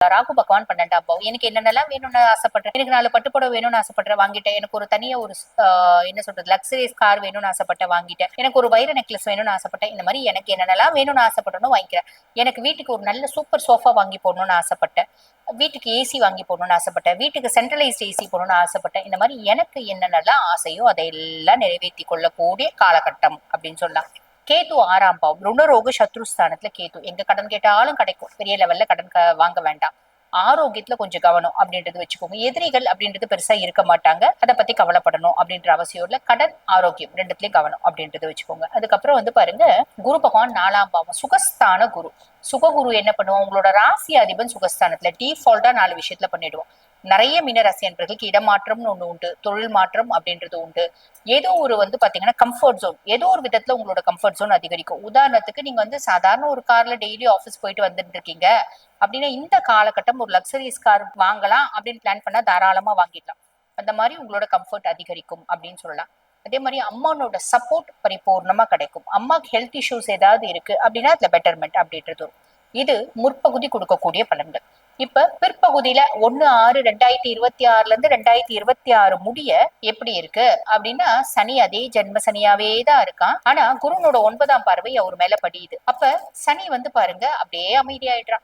ராகு பகவான் 12ஆம் பாவம். எனக்கு என்னென்னலாம் வேணும்னு ஆசைப்படுறேன், எனக்கு 4 பட்டுப்புடவை வேணும்னு ஆசைப்படுறேன், வாங்கிட்டேன். எனக்கு ஒரு தனியா ஒரு என்ன சொல்றது, லக்ஸரிஸ் கார் வேணும்னு ஆசைப்பட்டேன், வாங்கிட்டேன். எனக்கு ஒரு வைர நெக்லஸ் வேணும்னு ஆசைப்பட்டேன். இந்த மாதிரி எனக்கு என்னென்னலாம் வேணும்னு ஆசைப்படணும் வாங்கிக்கிறேன். எனக்கு வீட்டுக்கு ஒரு நல்ல சூப்பர் சோஃபா வாங்கி போடணும்னு ஆசைப்பட்டேன், வீட்டுக்கு ஏசி வாங்கி போடணும்னு ஆசைப்பட்டேன், வீட்டுக்கு சென்ட்ரலைஸ்ட் ஏசி போடணும்னு ஆசைப்பட்டேன். இந்த மாதிரி எனக்கு என்னென்னலாம் ஆசையோ அதையெல்லாம் நிறைவேற்றி கொள்ளக்கூடிய காலகட்டம் அப்படின்னு சொல்லலாம். கேது 6ஆம் பாவம், ருணரோக சத்ருஸ்தானத்துல கேது. எங்க கடன் கேட்டாலும் கிடைக்கும், பெரிய லெவல்ல கடன் வாங்க வேண்டாம். ஆரோக்கியத்துல கொஞ்சம் கவனம் அப்படின்றது வச்சுக்கோங்க. எதிரிகள் அப்படின்றது பெருசா இருக்க மாட்டாங்க, அதை பத்தி கவலைப்படணும் அப்படின்ற அவசியம் இல்ல. கடன் ஆரோக்கியம் ரெண்டுத்துலயும் கவனம் அப்படின்றது வச்சுக்கோங்க. அதுக்கப்புறம் பாருங்க, குரு பகவான் 4ஆம் பாவம், சுகஸ்தான குரு. சுககுரு என்ன பண்ணுவோம், உங்களோட ராசி அதிபன் சுகஸ்தானத்துல டிஃபால்ட்டா 4 விஷயத்துல பண்ணிடுவோம். நிறைய மீனராசி அன்பர்களுக்கு இடமாற்றம்னு ஒண்ணு உண்டு, தொழில் மாற்றம் அப்படின்றது உண்டு. ஏதோ ஒரு பாத்தீங்கன்னா கம்ஃபர்ட் ஜோன், ஏதோ ஒரு விதத்துல உங்களோட கம்ஃபர்ட் ஜோன் அதிகரிக்கும். உதாரணத்துக்கு நீங்க சாதாரண ஒரு கார்ல டெய்லி ஆஃபீஸ் போயிட்டு வந்துட்டு இருக்கீங்க அப்படின்னா, இந்த காலகட்டம் ஒரு லக்ஸரிஸ் கார் வாங்கலாம் அப்படின்னு பிளான் பண்ணா தாராளமா வாங்கிடலாம். அந்த மாதிரி உங்களோட கம்ஃபர்ட் அதிகரிக்கும் அப்படின்னு சொல்லலாம். அதே மாதிரி அம்மானோட சப்போர்ட் பரிபூர்ணமா கிடைக்கும். அம்மாக்கு ஹெல்த் இஷ்யூஸ் ஏதாவது இருக்கு அப்படின்னா அதுல பெட்டர்மெண்ட் அப்படின்றது வரும். இது முற்பகுதி கொடுக்கக்கூடிய பலன்கள். இப்ப பிற்பகுதியில 1/6/2026 இருந்து 2026 முடிய எப்படி இருக்கு அப்படின்னா, சனி அதே ஜென்ம சனியாவே தான் இருக்கான். ஆனா குருனோட 9ஆம் பார்வை அவர் மேல படியுது. அப்ப சனி பாருங்க அப்படியே அமைதியாயிடுறான்.